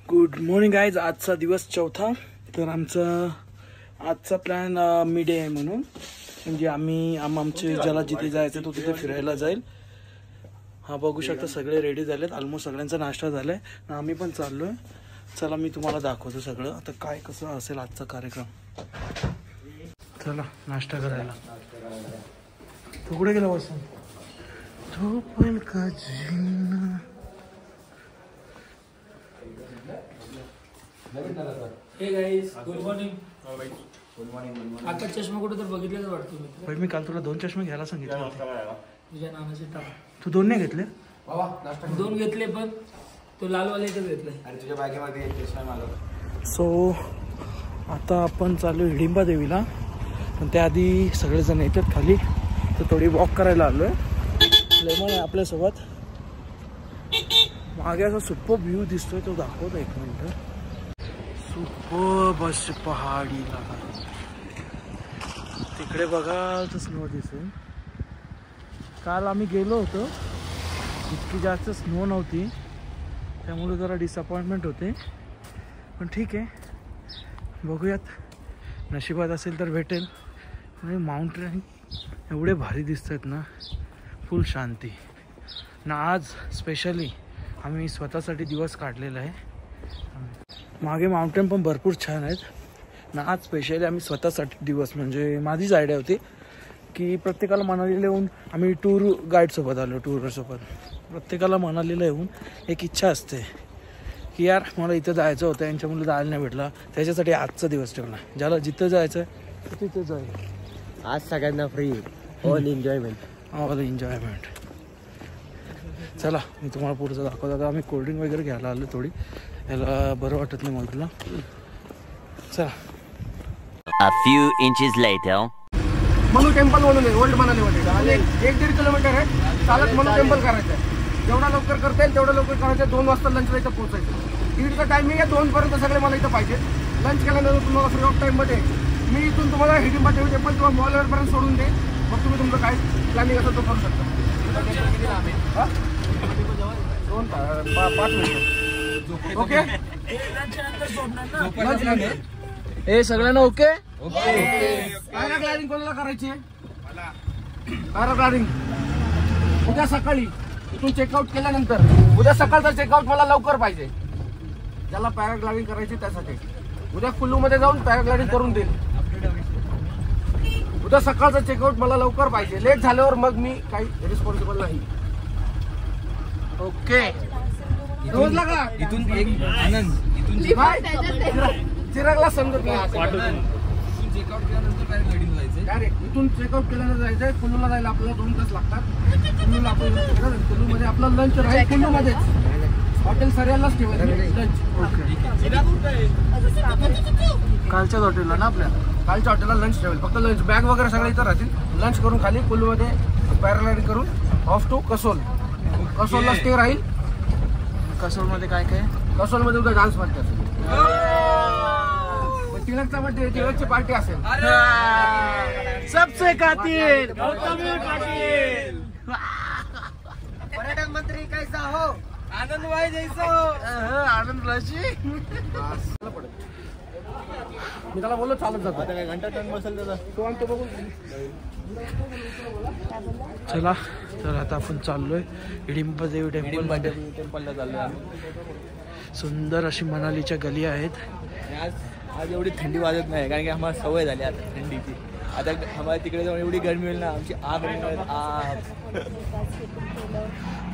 Good morning guys. आजचा दिवस चौथा. तर आजचा प्लॅन मिड डे आहे म्हणून, म्हणजे आमचे ज्याला जिथे जायचं तो तिथे फिरायला जाईल. हा बघू शकता सगळे रेडी झालेत, ऑलमोस्ट सगळ्यांचा नाश्ता झालाय. आम्ही पण चाललोय. चला मी तुम्हाला दाखवतो सगळं आता काय कसं असेल आजचा कार्यक्रम. चला नाश्ता करायला. तू कुठे गेला बसून? तो पण का जीना. Hey guys, good morning. Good morning. आता चष्मा कुठे तर बघितलेलं वाटतो मी. भाई मी काल तुला 2 चष्मे घ्यायला सांगितले होते. तुझ्या नानाचे टाक. तू 2 नाही घेतले? बाबा नाश्ता 2 घेतले, पण तो लालवाले एकच घेतलाय. अरे तुझ्या बॅगेमध्ये चष्मा मागव. सो आता आपण चालू हिडिंबा देवीला, पण त्याआधी सगळेजण येतात खाली, तर थोडी वॉक करायला आलोय. लेमन आहे आपल्यासोबत. मागे असा सुपर व्ह्यू दिसतोय, तो दाखवतो. 1 मिनिट. सुपर बस पहाडीला तिकडे बघा तर स्नो दिसेल. काल आम्ही गेलो होतो, इतकी जास्त स्नो नव्हती, त्यामुळे जरा डिसअपॉइंटमेंट होते. पण ठीक आहे, बघूयात, नशिबात असेल तर भेटेल. आणि माउंटेन एवढे भारी दिसत आहेत ना, फुल शांती ना. आज स्पेशली आम्ही स्वतःसाठी दिवस काढलेला आहे. मागे माउंटेन पण भरपूर छान आहेत ना. आज स्पेशली आम्ही स्वतःसाठी दिवस, म्हणजे माझीच आयडिया होती की प्रत्येकाला मनालीला येऊन, आम्ही टूर गाईडसोबत आलो, टूरसोबत. प्रत्येकाला मनालीला येऊन एक इच्छा असते की यार मला इथं जायचं होतं, यांच्या मुलं जायला नाही भेटला, त्याच्यासाठी आजचा दिवस ठेवला. ज्याला जिथं जायचं आहे तिथं जाईल. आज सगळ्यांना free, all enjoyment. All enjoyment. चला मी तुम्हाला पुढचं दाखवतो. आता आम्ही कोल्ड्रिंक वगैरे घ्यायला आलो. थोडी याला बरं वाटत नाही मला तुला. चला. A few inches later. Manu temple म्हणून आहे, ओल्ड मनाली मध्ये. आणि 1-1.5 किलोमीटर आहे चालत मनु टेम्पल करायचं आहे. जेवढा लवकर करता येईल तेवढं लवकर करायचं. 2 वाजता लंचला इथं पोहोचायचं. 1:30चा टायमिंग आहे, 2 पर्यंत सगळे मला इथं पाहिजे. लंच केल्यानंतर तुम्हाला फ्री ऑफ टाईममध्ये मी इथून तुम्हाला हिडिंबा देवी टेम्पल किंवा मॉलवरपर्यंत सोडून दे. मग तुम्ही तुमचं काय प्लॅनिंग असेल तो करू शकता. 5 मिनिटं. ओके. ए सगळ्यांना ओके. पॅराग्लायडिंग कोणाला करायची आहे? पॅराग्लायडिंग उद्या सकाळी इथून चेकआउट केल्यानंतर, उद्या सकाळचा चेकआउट मला लवकर पाहिजे. ज्याला पॅराग्लायडिंग करायची त्यासाठी उद्या कुल्लूमध्ये जाऊन पॅराग्लायडिंग करून देईल. उद्या सकाळचा चेकआउट मला लवकर पाहिजे. लेट झाल्यावर मग मी काही रिस्पॉन्सिबल नाही. ओके. रोजला का इथून एक आनंद, इथून चिरागला समजत नाही. चेकआउट केल्यानंतर पॅराग्लायडिंग जायचं. डायरेक्ट इथून चेकआउट केल्यानंतर जायचंय. कुल्लूला जायला आपल्याला 2 तास लागतात. कुल्लूला आपण कुल्लूमध्ये आपला लंच राहील. कुल्लूमध्येच हॉटेल सऱ्यालाच ठेवायचं लंच. कालच्याच हॉटेलला ना, आपल्या कालच्या हॉटेलला लंच ठेवेल. फक्त लंच बॅग वगैरे सगळं इथं राहतील. लंच करून खाली कुल्लूमध्ये पॅराग्लायडिंग करून ऑफ टू कसोल. कसोलला स्टे राहील. कसोलमध्ये काय काय? कसोलमध्ये उद्या डान्स पार्टी असेल. टिळकचा बर्थडे, टिळकची पार्टी असेल. सबसे कातिल पर्यटन मंत्री कैसा हो? आनंद भाई जैसा. आनंद राशी. मी त्याला बोललो चालत जातो. काय घंटा टन बसेल त्याचा. तो आणतो बघू. चला तर आता आपण चाललोय हिडिंबा देवी टेम्पलला चाललोय आम्ही. सुंदर अशी मनालीच्या गली आहेत. आज एवढी थंडी वाजत नाही, कारण की आम्हाला सवय झाली आता थंडीची. आता आम्हाला तिकडे जाऊन एवढी गरमी होईल ना, आमची आग आग.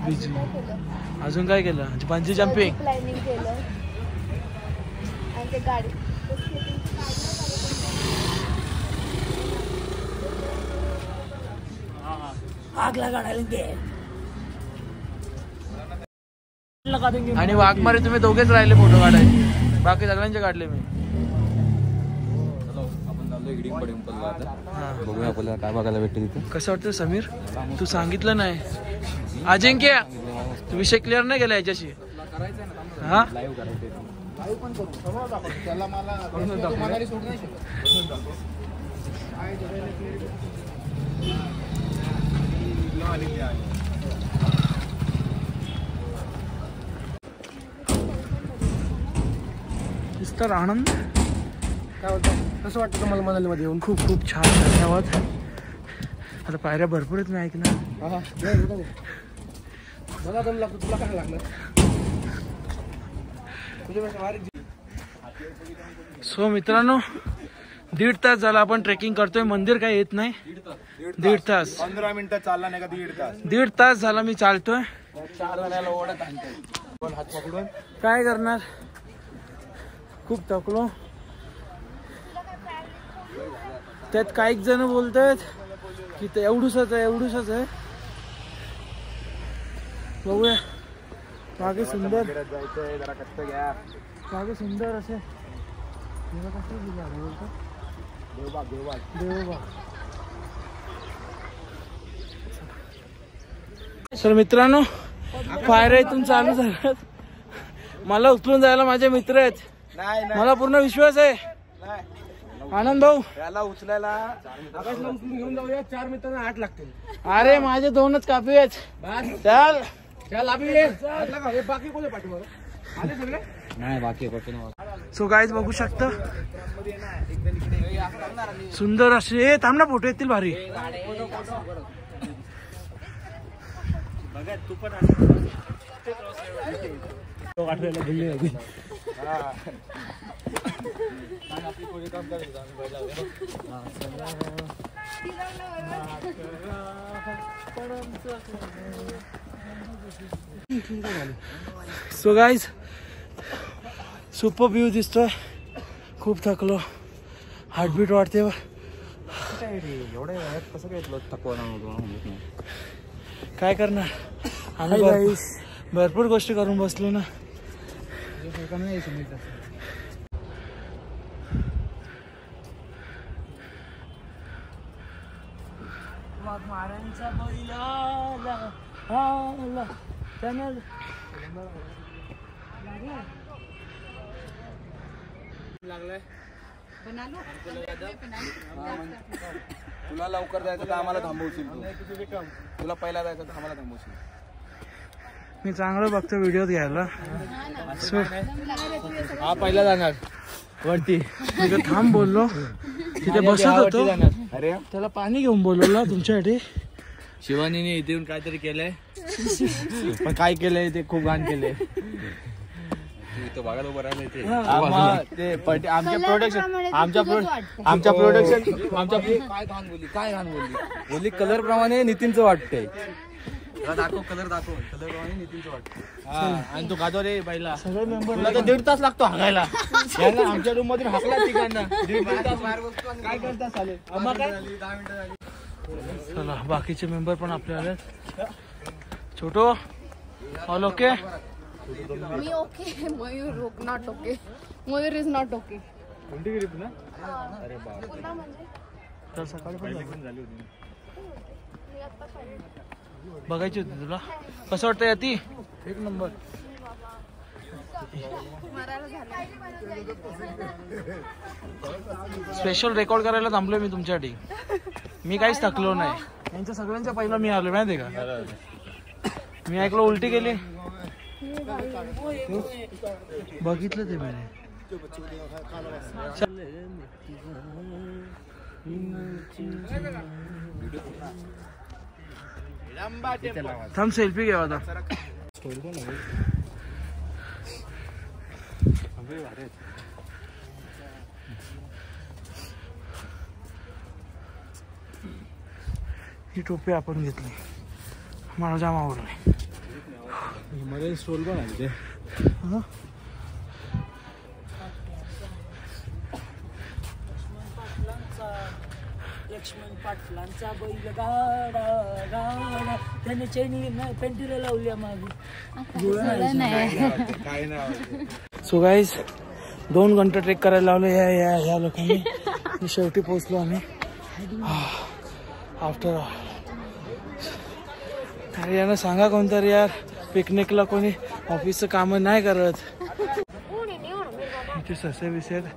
बिजी. अजून काय केलं? Bungee jumping. प्लॅनिंग केलं आणि ते गाडी आग लगाडायला दे. आणि वाघमारे तुम्ही दोघेच राहिले फोटो काढायचे, बाकी सगळ्यांचे काढले मी. आपण चाललोय हिडिंबा टेम्पलला आता. बघूया आपल्याला काय बघायला भेटते तिथे. कसं वाटतं समीर? तू सांगितलं नाही. अजिंक्य तू विषय क्लिअर नाही केला याच्याशी. हा लाईव्ह करायचं. त्याला मला सोड नाही शकत. तर आनंद. काय होतं कसं वाटतं तुम्हाला मनालीमध्ये येऊन? खूप खूप छान, धन्यवाद. आता पायऱ्या भरपूर आहेत, मी ऐकलं. मला दम लागतो, तुला काय लागणार? सो मित्रांनो, 1.5 तास झाला आपण ट्रेकिंग करतोय. मंदिर काही येत नाही. 1.5 तास, 15 मिनिटं चालला नाही का 1.5 तास. 1.5 तास झाला मी चालतोय. 4 जणाला ओढत आणतोय हात पकडून. काय करणार, खूप थकलो. त्यात काही जण बोलतात की ते एवढूसच आहे, एवढूसच आहे. बघूया. मागे सुंदर, जायचंय, जरा कष्ट घ्या. मागे सुंदर असे कसं दिलं देवबाग. तर मित्रांनो, पायऱ्या इथून चालू झाल्यात. मला उचलून जायला माझे मित्र आहेत. नाही मला पूर्ण विश्वास आहे. आनंद भाऊ, त्याला उचलायला आकाशला उचलून घेऊन जाऊया. 4 मिनिटांना 8 लागतील. अरे माझे 2च कापी आहेत. चल चल हे बाकी कोणी पाठवा आले सगळे? नाही बाकी. सो गाईज बघू शकता, सुंदर असे. थांब ना, फोटो येतील भारी. सो गाईज, सुपर व्ह्यू दिसतोय. खूप थकलो, हार्टबीट वाढते. एवढं कसं काय थकवा? काय करणार, आम्ही भरपूर गोष्टी करून बसलो ना. तुला लवकर जायचं तर आम्हाला थांबवशील. तुला पहिला जायचं तर आम्हाला थांबवशील. मी चांगलं बघतो व्हिडिओ घ्यायला. हा पहिला जाणार वरती. तिथे थांब बोललो, तिथे बसत होतो. अरे त्याला पाणी घेऊन बोलवलं तुमच्यासाठी. शिवानीने इथे येऊन काहीतरी केलंय. पण काय केलंय ते खूप घाण केलंय. बघायला उभं राहिलं आमच्या प्रोडक्शन काय घाण बोलली कलर प्रमाणे नितीनचं वाटतंय. दाखव कलर प्रमाणे नितीनचं वाटतंय. आणि तो गाजो रे पहिला. सगळे मेंबर तुला तर 1.5 तास लागतो हागायला. आमच्या रूम मधून हाकला तिघांना. 1.5 तास काय करता चालेल. चला, बाकीचे मेंबर पण आपले आलेत. छोटो all okay? Me okay. Mayur not okay. Mayur is not okay. तर सकाळी पण झाली होती. बघायची होती तुला. कसं वाटतं याती? एक नंबर. स्पेशल रेकॉर्ड करायला थांबलोय मी तुमच्यासाठी. मी काहीच थकलो नाही. यांच्या सगळ्यांच्या पहिला मी आलो, माहिती का? मी ऐकलं उलटी केली. बघितलं ते मी. थांब सेल्फी घ्यावा आता. ही टोपी आपण घेतली, मला जाम आवडली. मध्ये स्टोल पण आहे ते. लक्ष्मण पाटलांचा बैल गाडा गाडा त्याने चैनी पेंटीला लावल्या मागे. सो गाईज, 2 घंटे ट्रेक करायला लावले या लोकांनी. शेवटी पोहोचलो आम्ही. आफ्टर अरे यांना सांगा कोणतरी यार, पिकनिकला कोणी ऑफिसचं कामं नाही करत. इथे ससे बिसे आहेत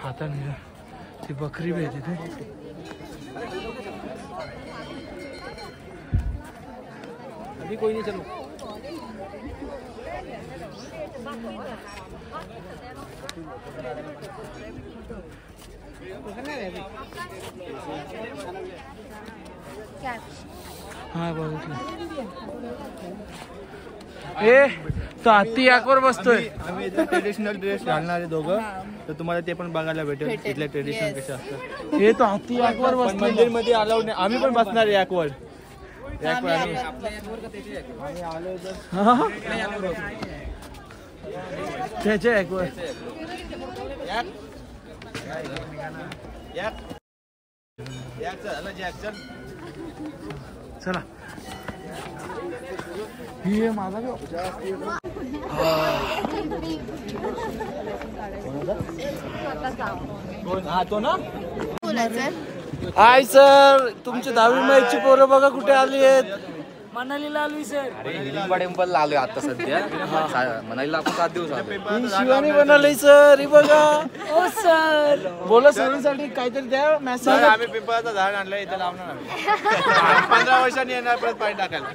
हाताने. ती बकरी बी आहे तिथे. अभी कोई नहीं. चलो हा बघितलं. ए तो हत्ती याकवर बसतोय. आम्ही इथे ट्रेडिशनल ड्रेस घालणारे दोघं, तर तुम्हाला ते पण बघायला भेटेल इथले ट्रेडिशनल कसे असतात. हे तो हत्ती याकवर बसतोय. मंदिर मध्ये अलाउड नाही, आम्ही पण बसणार याकवर. त्याच्या याकवर चला. ही माझा तो ना. हाय सर, तुमची 10वी मॅचची पोरं बघा कुठे आली आहेत. मनालीला आलोय सर. हिडिंबा टेम्पलला आलोय आता सध्या. मनालीला आपण 7 दिवस आलो. ही शिवानी बनवलंय सर. ही बघा. ओ सर. बोला सरांसाठी काहीतरी द्या मेसेज. आम्ही पिंपळाचं झाड आणलं इथे लावणार आम्ही. 15 वर्षांनी येणार परत पाणी टाकायला.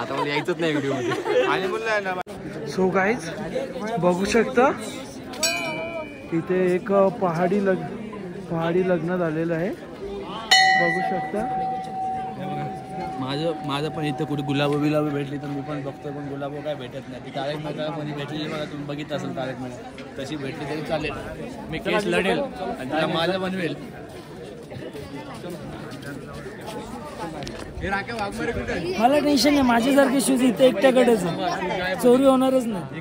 आता मला यायचंच नाही व्हिडिओ मध्ये. आणि म्हणलं सो गाईज बघू शकता इथे एक पहाडी लग्न झालेलं आहे. बघू शकता. माझं पण इथं कुठे गुलाबो भेटली तर मी पण बघतोय, पण गुलाबो काय भेटत नाही. ती तारक मेहता कोणी भेटली बघा, तुम्ही बघितलं असेल तारक मेहता, तशी भेटली तरी चालेल. मी केस लढेल आणि त्याला माझं बनवेल. मला टेन्शन नाही, माझ्यासारखे शूज इथे एकट्याकडेच आहे, चोरी होणारच नाही.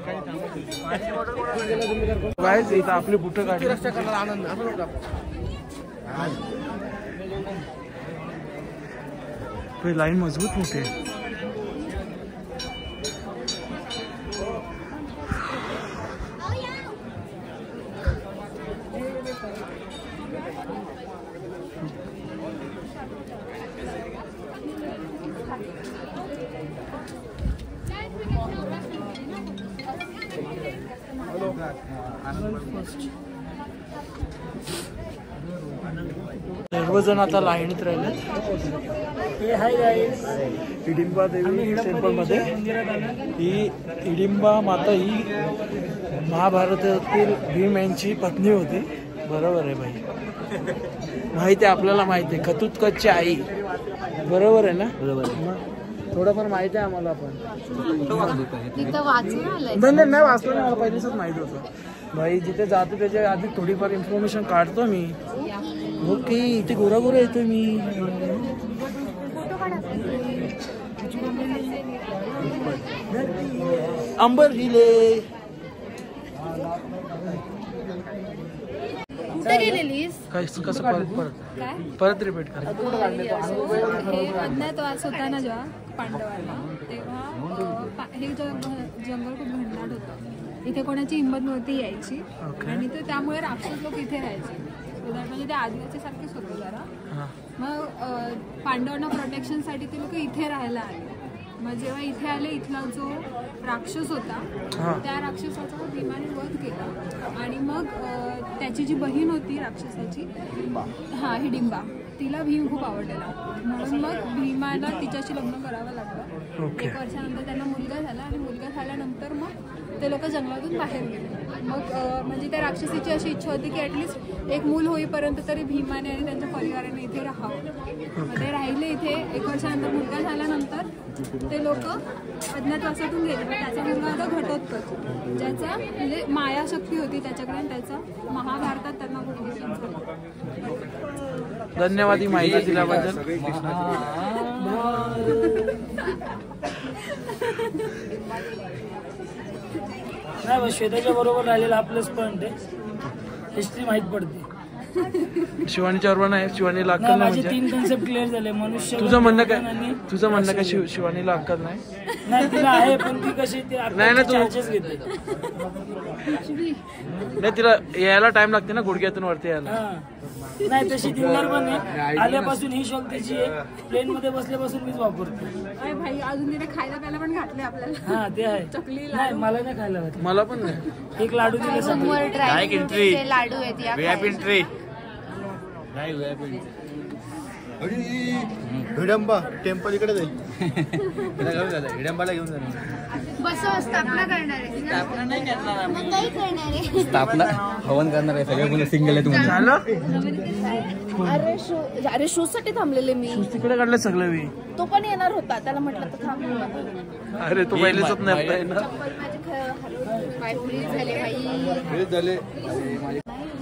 गाईज इथं आपली बुटं काढली. लाईन मजबूत मोठी आहे. सर्वजण आता लाईनीत राहिले. हाय गाईस, हिडिंबा देवी टेम्पल मध्ये. ही हिडिंबा माता ही महाभारतातील भीम यांची पत्नी होती. बरोबर आहे भाई, माहिती आहे आपल्याला, माहिती आहे. खतुतकची आई, बरोबर आहे ना? बरोबर. थोडंफार माहिती आहे आम्हाला पण. तिथं वाचून आलंय. नाही वाचलं नाही, मला पहिलेच माहिती होतं भाई. जिथे जातो त्याच्या आधी थोडीफार इन्फॉर्मेशन काढतो मी. ओके, इथे गोरा येतो मी. अंबर हिले कुठे गेलेलीस? कसं परत रिपीट कर. हे अज्ञातवास होता ना जेव्हा पांडवांना, तेव्हा हे जंगल खूप घनदाट होतं. इथे कोणाची हिंमत नव्हती यायची आणि ते त्यामुळे राक्षस लोक इथे राहायचे. म्हणजे ते आदिवासी सारखेच होते जरा. मग पांडवांना प्रोटेक्शनसाठी ते लोक इथे राहायला आले. मग जेव्हा इथे आले, इथला जो राक्षस होता त्या राक्षसाचा भीमाने वध केला. आणि मग त्याची जी बहीण होती राक्षसाची, हिडिंबा, तिला भीम खूप आवडलेला. म्हणून मग भीमाला तिच्याशी लग्न करावं लागलं. 1 वर्षानंतर त्यांना मुलगा झाला आणि मुलगा झाल्यानंतर मग ते लोक जंगलातून बाहेर गेले. मग म्हणजे त्या राक्षसीची अशी इच्छा होती की ॲटलिस्ट एक मूल होईपर्यंत तरी भीमाने आणि त्यांच्या परिवाराने इथे राहावं. मग ते राहिले इथे. 1 वर्षानंतर मुलगा झाल्यानंतर ते लोक अज्ञातवासातून गेले. त्याचा मुलगा होता घटोत्कच, ज्याचा म्हणजे मायाशक्ती होती त्याच्याकडे, आणि त्याचा महाभारतात त्यांना खूप उपयोग झाला. धन्यवाद ही माहिती दिल्याबद्दल. नाही, श्वेताच्या बरोबर राहिलेला हा प्लस पॉईंट आहे. हिस्ट्री माहित पडते. शिवानीच्या बरोबर नाही, शिवानीला अक्कल माझे नाही. 3 कन्सेप्ट क्लिअर झाले. मनुष्य, तुझं म्हणणं काय शिवानीला अक्कल नाही? नाही, तिला आहे, पण ती कशी ती नाही, चार्जेस घेते. नाही, तिला यायला टाइम लागते ना गुडघ्यातून वरती यायला. नाही, तशी दिलदार पण आहे. आल्यापासून ही शॉल त्याची आहे. प्लेन मध्ये बसल्यापासून मीच वापरतो. अरे भाई, अजून तिने खायला प्यायला पण घातले आपल्याला. हा, ते आहे. चकली, नाही, मला नाही खायला घातलं. मला पण नाही. एक लाडू दिले सांग. समोर ड्रायफ्रुटचे लाडू आहेत या खायचे. हिडंबा टेम्पल इकडे जाईल. हिडंबाला घेऊन जाईल. बस स्थापना करणार आहे. स्थापना नाही करणार मग काही करणार आहे. स्थापना हवन करणार आहे. सगळे मुलं सिंगल आहे तुम्हाला. झालं अरे शूज साठी थांबलेले मी. तिकडे काढले सगळे मी. तो पण येणार होता, त्याला म्हटलं तर थांब. अरे तो पहिलेच नाही चप्पल माझे पाय फ्रीज झाले बाई.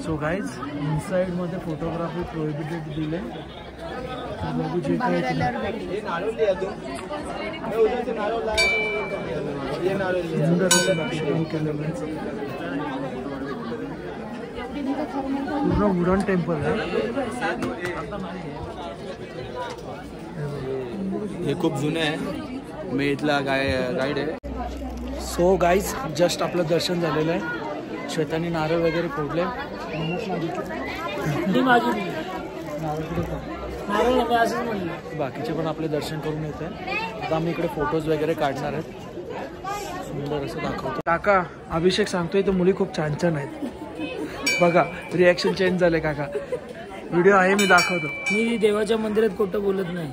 सो गाईज इनसाइड मध्ये फोटोग्राफी प्रोहिबिटेड दिले. बघू जे काय ते. पूर्ण वुडन टेम्पल आहे. हे खूप जुने आहे. मी इथला गाईड आहे. सो गाईज जस्ट आपलं दर्शन झालेलं आहे. श्वेतानी नारळ वगैरे फोडले. बाकीचे पण आपले दर्शन करून येते. आता आम्ही इकडे फोटोज वगैरे काढणार आहेत. सुंदर असं दाखवतो. काका अभिषेक सांगतोय तर मुली खूप छान छान आहेत. बघा रिॲक्शन चेंज झाले काका. व्हिडिओ आहे मी दाखवतो. मी देवाच्या मंदिरात खोटं बोलत नाही.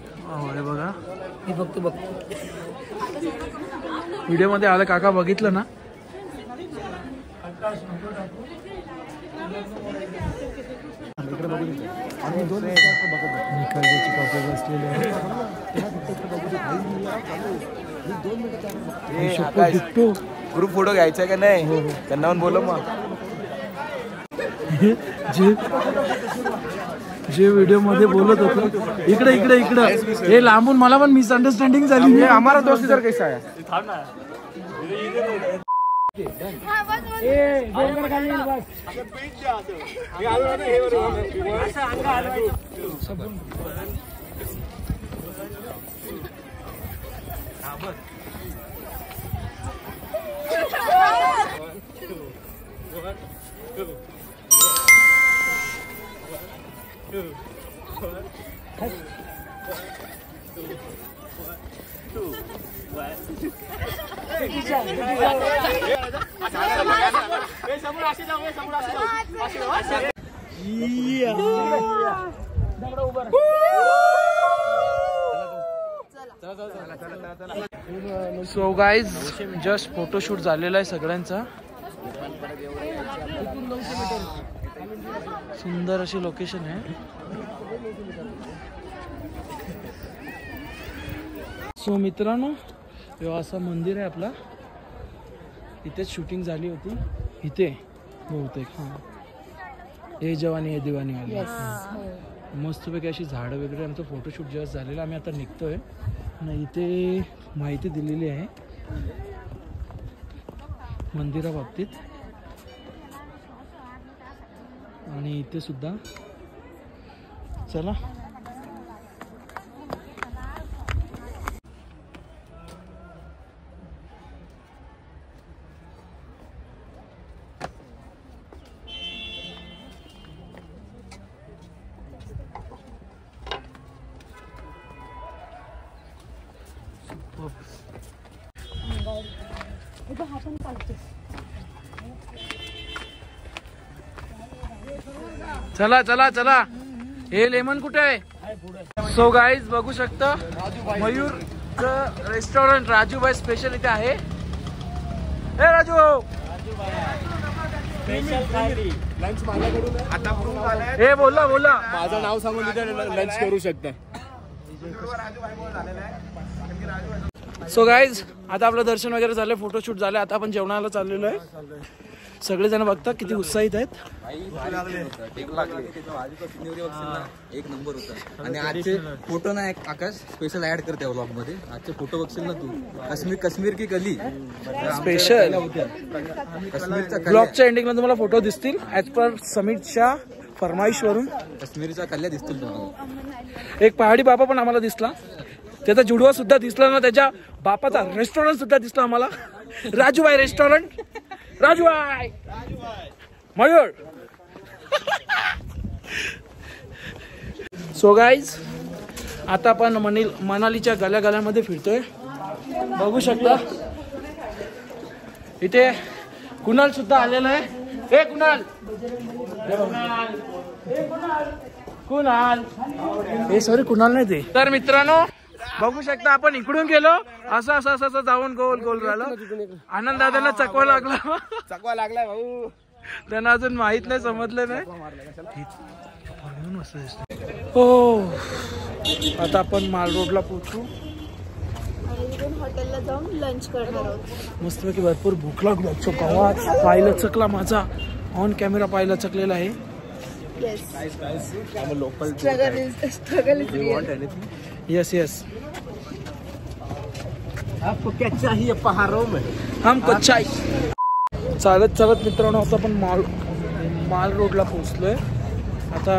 हे बघा मी फक्त बघतो. व्हिडिओ मध्ये आलं काका बघितलं ना. निकालची कॉपी बसलेली आहे. ग्रुप फोटो घ्यायचा का नाही त्यांना पण बोलव मग. जे व्हिडिओ मध्ये बोलत होतो इकडे इकडे इकडे हे लांबून मला पण मिसअंडरस्टँडिंग झाली. हमारा दोस्त इधर कैसा है? सो गाईज जस्ट फोटोशूट झालेला आहे सगळ्यांचा. सुंदर अशी लोकेशन आहे. सो मित्रांनो हे असं मंदिर आहे आपला. इथेच शूटिंग झाली होती. इथे बहुतेक हे जवानी हे दिवानी वाली. मस्तपैकी अशी झाडं वगैरे. आमचं फोटोशूट जस्ट झालेलं. आम्ही आता निघतोय आणि इथे माहिती दिलेली आहे मंदिराबाबतीत. आणि इथे सुद्धा चला चला चला चला. हे लेमन कुठे आहे? सो गाईज बघू शकता मयूर रेस्टॉरंट राजूभाई स्पेशल इथे आहे. हे राजू लंच माझ्याकडून आता हे बोला बोला. माझं नाव सांगून तिथे लंच करू शकता. सो गाईज आता आपलं दर्शन वगैरे झालं. फोटोशूट झालं. आता आपण जेवणाला चाललेलो आहे. सगळेजण बघता किती उत्साहित आहेत. एक नंबर होता. आणि आजचे फोटो ना आकाश स्पेशल ऍड करते व्लॉग मध्ये. आजचे फोटो बघशील ना तू. काश्मीर की कली स्पेशल काश्मीरचा ब्लॉगच्या एंडिंगला तुम्हाला फोटो दिसतील ऍज पर समीरच्या फरमाईशवरून. काश्मीरचा कल्ल्या दिसतील तुम्हाला. एक पहाडी बाबा पण आम्हाला दिसला. त्याचा जुडवा सुद्धा दिसला ना. त्याच्या बापाचा रेस्टॉरंट सुद्धा दिसला आम्हाला. Rajubhai restaurant. Rajubhai Mayur. So guys आता आपण मनालीच्या गल्यामध्ये फिरतोय. बघू शकता इथे कुणाल सुद्धा आलेला आहे. हे कुणाल कुणाल हे सॉरी कुणाल नाही ते. तर मित्रांनो बघू शकता आपण इकडून गेलो असं असं असं असं जाऊन गोल गोल राहिलो. आनंद दादांना चकवा लागला. चकवा लागलाय भाऊ. त्यांना अजून माहित नाही, समजलं नाही. हो आता आपण माल रोडला पोहोचू. हॉटेलला जाऊन लंच करणार आहोत. मस्तपैकी भरपूर भूक लागली. गावात पाहिलं चकला, माझा ऑन कॅमेरा पाहिलं चकलेला आहे. यस यस आपको क्या चाहिए पहाड़ों में? हमको चाहिए. चालत चालत मित्रांनो आता आपण माल रोडला पोहोचलोय. आता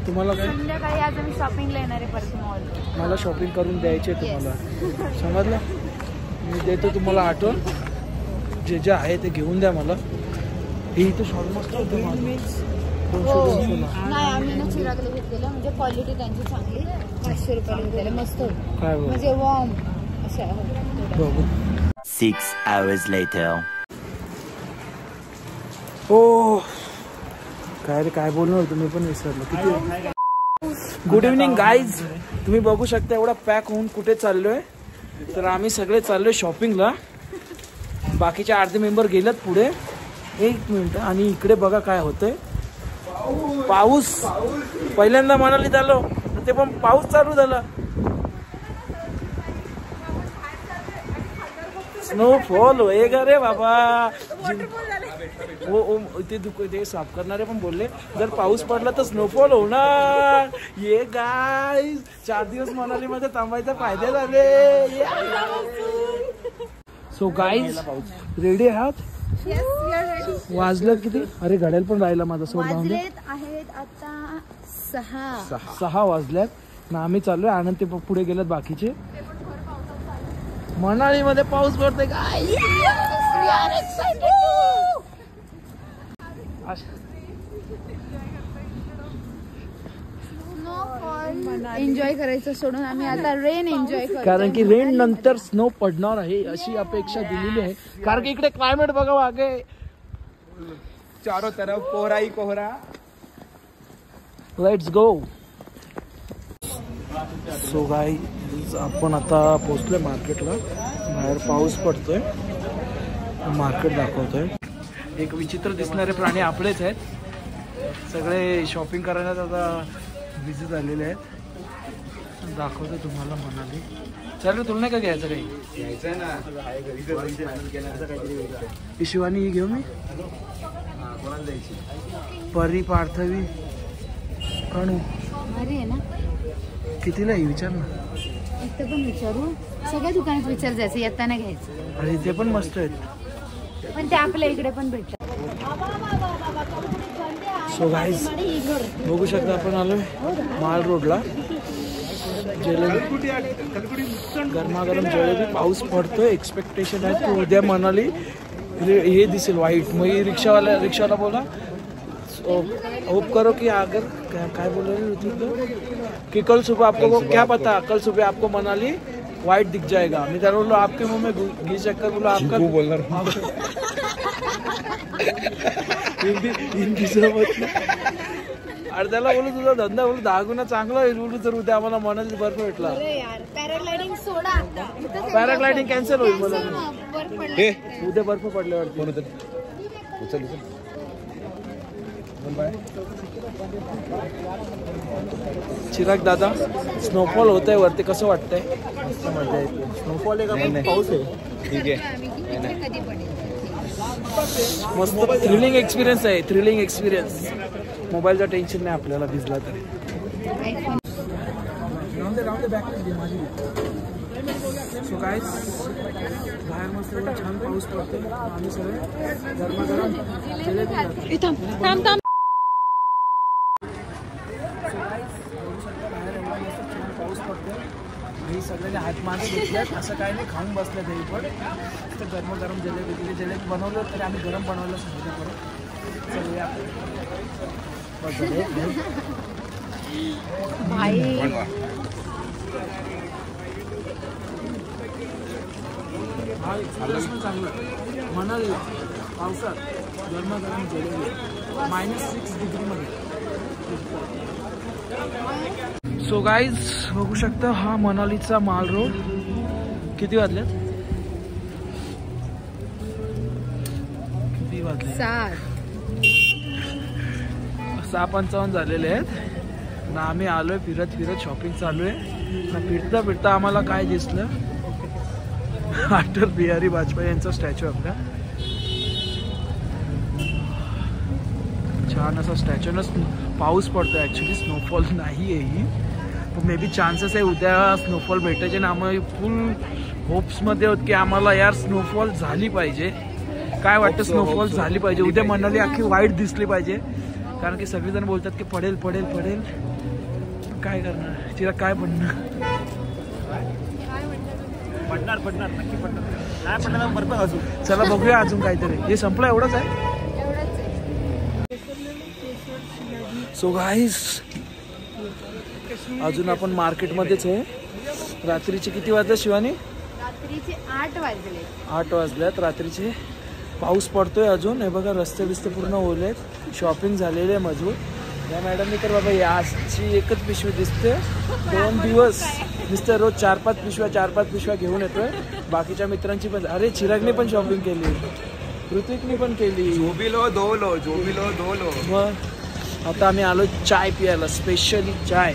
तुम्हाला काय संध्याकाळी आज आम्ही शॉपिंगला येणार आहे परत मॉल. मला शॉपिंग करून द्यायची आहे तुम्हाला, समजलं? मी देतो तुम्हाला आठवण. जे जे आहे ते घेऊन द्या मला. हे इथे शॉप मस्त होतं. नाही आम्ही ना चिरागला घेतलेलं, म्हणजे क्वालिटी त्यांची चांगली. 500 रुपयाला घेतलेलं, मस्त होतं. काय म्हणजे वॉर्म अशा. बघू. 6 hours later. हो काय रे, काय बोलणार होतो मी पण विसरलो. किती गुड इव्हनिंग गाईज. तुम्ही बघू शकता एवढा पॅक होऊन कुठे चाललोय. तर आम्ही सगळे चाललोय शॉपिंगला. बाकीचे अर्धे मेंबर गेलेत पुढे. 1 मिनिट. आणि इकडे बघा काय होतंय. पाऊस. पहिल्यांदा मनालीत आलो ते पण पाऊस चालू झाला. स्नोफॉल होएगा रे बाबा. ते साफ करणारे पण बोलले जर पाऊस पडला तर स्नोफॉल होणार. ये गाईज 4 दिवस मनाली मध्ये थांबायचे फायदे झाले. सो गाईज रेडी आहात? वाजलं किती? अरे घड्याळ पण राहिला माझा. आहेत आता 6 वाजल्यात ना. आम्ही चाललोय. आनंद ते पुढे गेलेत बाकीचे. मनाली मध्ये पाऊस पडतोय काय. एन्जॉय करायचं सोडून आम्ही आता रेन एन्जॉय करतो. कारण की रेन नंतर स्नो पडणार आहे अशी अपेक्षा दिलेली आहे. कारण की इकडे क्लायमेट बघा आगे चारों तरफ कोहरा ही कोहरा. Let's go. सो गाईज आपण आता पोहोचलोय मार्केटला. बाहेर पाऊस पडतोय. मार्केट दाखवतोय. एक विचित्र दिसणारे प्राणी आपलेच आहेत. सगळे शॉपिंग करण्यात आता बिझी झालेले आहेत. दाखवतो तुम्हाला मनाली. चालेल तुला नाही का घ्यायचं काही? घ्यायचं ना. शिवानी ही घेऊ मी. कोणाला द्यायची? परी, पार्थवी, कणू. भारी आहे ना. कितीला आहे विचार ना. इथं पण विचारू. सगळ्या दुकानात विचार जायचं, येताना घ्यायचं. आणि ते पण मस्त आहेत. पण ते आपल्या इकडे पण भेटतात. सो गाईज बघू शकता आपण आलोय माल रोडला. जलेबी, गरमागरम जलेबी. पाऊस पडतोय. एक्सपेक्टेशन आहे की उद्या मनाली हे दिसेल व्हाईट. मग रिक्षावाला बोला होप करो कि अगर क्या बोल रहे होती कि कल सुबह आपको क्या पता, कल सुबह आपको मनाली व्हाइट दिख जाएगा. मैं त्याला बोलो आपके मुंह में घी चक्कर. बोलो आपका हिंदी समज. अरे त्याला बोलू तुझा धंदा बोलू 10 गुणा चांगला होईल बोलू जर उद्या आम्हाला मनाली बर्फ भेटला. पॅराग्लायडिंग सोडा. पॅराग्लायडिंग कॅन्सल होईल मला उद्या बर्फ पडल्यावरती. चिराग दादा स्नोफॉल होत आहे वरती, कसं वाटतंय? मस्त मजा येते. स्नोफॉल आहे का पाऊस आहे? ठीक आहे. मस्त थ्रिलिंग एक्सपिरियन्स आहे. Thrilling experience. मोबाईलचं टेन्शन नाही आपल्याला भिजला तरी. सो गाईज बाहेर मस्त एवढा छान पाऊस पडतोय. आम्ही सगळे गरमागरम जिलेबी पाऊस पडतोय. हे सगळ्यांनी हात मागे घेतल्यात. असं काही नाही, खाऊन बसल्या तरी पण तर गरमागरम जलेबी दिली. जलेबी बनवलं तरी आम्ही गरम बनवायला सांगितलं परत सगळे भाई. हा एक्सपिरियन्स पण चांगला. मनालीला पावसात गरमागरम जलेबी -6 डिग्रीमध्ये. सो गाईज बघू शकता हा मनालीचा माल रोड. किती वाजल्यात? 6:55 झालेले आहेत ना. आम्ही आलोय फिरत फिरत, शॉपिंग चालू आहे ना. फिरता फिरता आम्हाला काय दिसलं, अटल बिहारी वाजपेयी यांचा स्टॅच्यू. आपला छान असा स्टॅच्यू ना. पाऊस पडतो ॲक्च्युली, स्नोफॉल नाही आहे ही, पण मे बी चान्सेस आहे उद्या स्नोफॉल भेटायचे ना. आम्ही फुल होप्समध्ये होत की आम्हाला यार स्नोफॉल झाली पाहिजे. काय वाटतं? स्नोफॉल झाली पाहिजे उद्या. मनाली अख्खी वाईट दिसली पाहिजे, कारण की सगळेजण बोलतात की पडेल पडेल पडेल. काय करणार तिला? काय पडणार? पडणार पडणार नक्की पडणार. नाही पडणार बरोबर अजून. चला बघूया अजून काहीतरी. हे संपलं, एवढंच आहे. सो गाईज अजून आपण मार्केटमध्येच आहे. रात्रीचे किती वाजले शिवानी? रात्रीचे 8 वाजले. 8 वाजल्यात रात्रीचे. पाऊस पडतोय अजून. हे बघा रस्ते बिस्ते पूर्ण ओलेत. शॉपिंग झालेली आहे मजबूत. या मॅडमनी तर बाबा याची एकच पिशवी दिसते. 2 दिवस दिसते रोज 4-5 पिशव्या घेऊन येतोय. बाकीच्या मित्रांची पण. अरे चिरागने पण शॉपिंग केली, ऋतिकने पण केली. झोबिलो धोलो. मग आता आम्ही आलो चाय पियाला. स्पेशली चाय,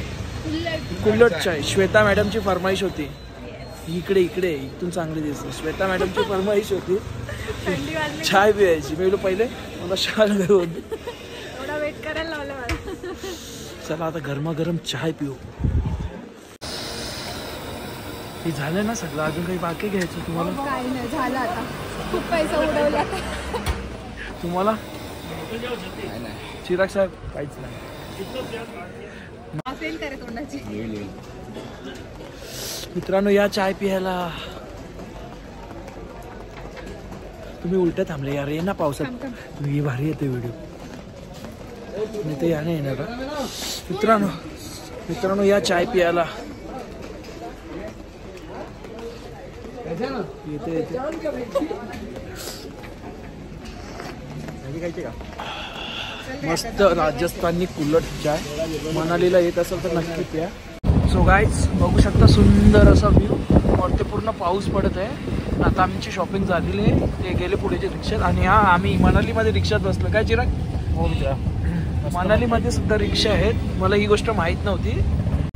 कुल्लट चाय. श्वेता मॅडमची फरमाईश होती. इकडे इथून चांगली दिसते. श्वेता मॅडमची फरमाईश होती चाय पियायची. मी बोललो पहिले मला शाल घेऊन. एवढा वेट करायला लावला मला. चला आता गरमागरम चाय पिऊ. हे झालं ना सगळं? अजून काही बाकी घ्यायचं तुम्हाला? काही नाही झालं आता. खूप पैसा उडवला तुम्हाला? चिराग साहेब काहीच नाही. फेल करे तोंडाची. मित्रांनो या चाय पियाला. तुम्ही उलट्या थांबले यार. ये ना पावसात. ही भारी येते व्हिडिओ. नाही तर याने येणार. मित्रांनो या चाय पियाला. येते मस्त राजस्थानी कुल्लट चाय. मनालीला येत असेल तर नक्की प्या. सो गाईज बघू शकता सुंदर असा व्ह्यू. वरती पूर्ण पाऊस पडत आहे. आता आमची शॉपिंग झालेली आहे. ते गेले पुढेच्या रिक्षात. आणि हा आम्ही मनालीमध्ये रिक्षात बसलो. काय चिराग? हो मित्रा, मनालीमध्ये सुद्धा रिक्षा आहेत. मला ही गोष्ट माहीत नव्हती.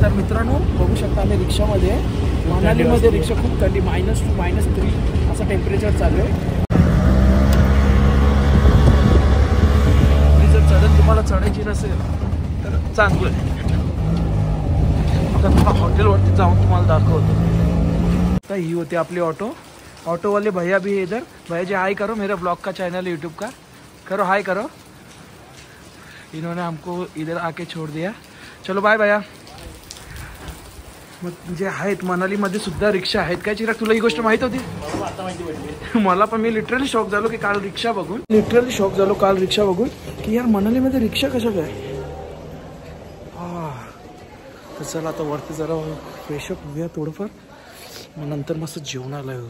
तर मित्रांनो बघू शकता आम्ही रिक्षामध्ये. मनालीमध्ये रिक्षा खूप थंडी, -2 -3 असं टेम्परेचर चालू आहे. जर चढण तुम्हाला चढायची नसेल तर चांगलं आहे. आता हॉटेलवरती जाऊन तुम्हाला दाखवतो. तर ही होती आपली ऑटो वाले भैया भी है इधर. भैया जी हाई करो, मेरा ब्लॉग का चैनल है यूट्यूब का. करो हाई करो. इन्होंने हमको इधर आके छोड़ दिया. चलो बाय भैया. म्हणजे आहेत मनालीमध्ये सुद्धा रिक्षा आहेत. काय चिराग तुला ही गोष्ट माहीत होती? मला पण. मी लिटरली शॉक झालो की काल रिक्षा बघून की यार मनालीमध्ये रिक्षा कशा काय. तर चला आता वरती जरा फ्रेशअप होऊया थोडंफार. मग नंतर मस्त जेवणाला येऊ.